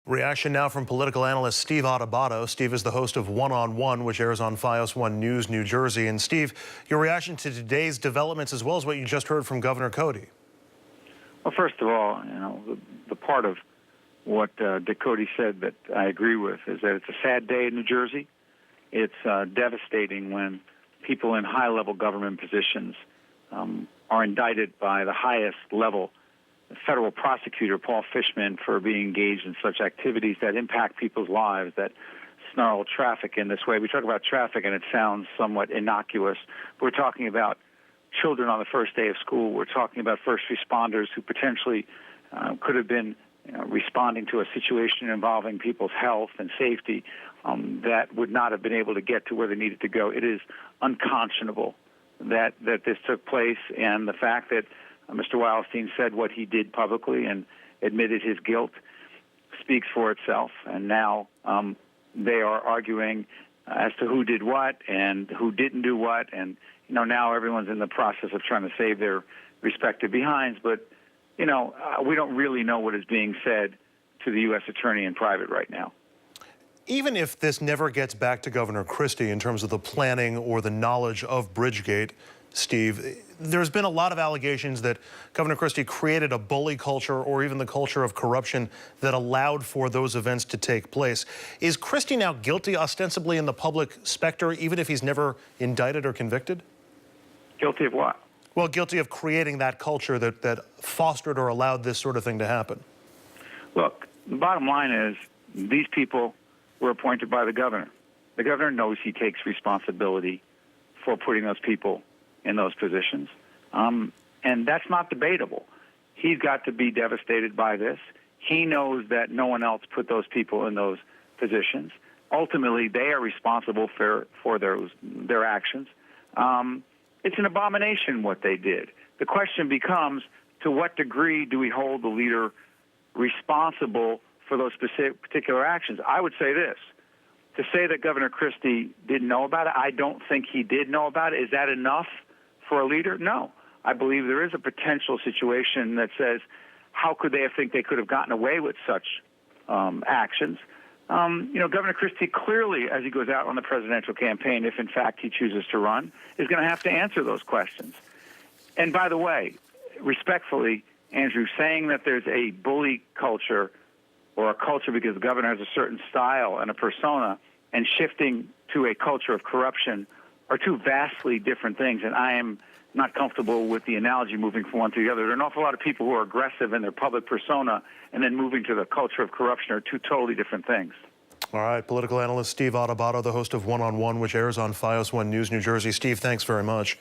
Reaction now from political analyst Steve Adubato. Steve is the host of One-on-One, which airs on FiOS 1 News, New Jersey. And Steve, your reaction to today's developments as well as what you just heard from Governor Cody. Well, first of all, the part of what Dick Cody said that I agree with is that it's a sad day in New Jersey. It's devastating when people in high-level government positions are indicted by the highest level federal prosecutor, Paul Fishman, for being engaged in such activities that impact people's lives, that snarl traffic in this way. We talk about traffic and it sounds somewhat innocuous. We're talking about children on the first day of school. We're talking about first responders who potentially could have been responding to a situation involving people's health and safety that would not have been able to get to where they needed to go. It is unconscionable that this took place, and the fact that Mr. Wildstein said what he did publicly and admitted his guilt speaks for itself. And now they are arguing as to who did what and who didn't do what. And, now everyone's in the process of trying to save their respective behinds. But, we don't really know what is being said to the U.S. attorney in private right now. Even if this never gets back to Governor Christie in terms of the planning or the knowledge of Bridgegate, Steve, there's been a lot of allegations that Governor Christie created a bully culture or even the culture of corruption that allowed for those events to take place. Is Christie now guilty ostensibly in the public specter, even if he's never indicted or convicted? Guilty of what? Well, guilty of creating that culture that fostered or allowed this sort of thing to happen. Look, the bottom line is these people were appointed by the governor. The governor knows he takes responsibility for putting those people in those positions, and that's not debatable. He's got to be devastated by this. He knows that no one else put those people in those positions. Ultimately, they are responsible for their actions. It's an abomination what they did. The question becomes, to what degree do we hold the leader responsible for those particular actions? I would say this. To say that Governor Christie didn't know about it, I don't think he did know about it. Is that enough for a leader? No. I believe there is a potential situation that says, how could they think they could have gotten away with such actions? Governor Christie clearly, as he goes out on the presidential campaign, if in fact he chooses to run, is going to have to answer those questions. And by the way, respectfully, Andrew, saying that there's a bully culture or a culture because the governor has a certain style and a persona, and shifting to a culture of corruption are two vastly different things, and I am not comfortable with the analogy moving from one to the other. There are an awful lot of people who are aggressive in their public persona, and then moving to the culture of corruption are two totally different things. All right, political analyst Steve Adubato, the host of One-on-One, which airs on FiOS 1 News, New Jersey. Steve, thanks very much.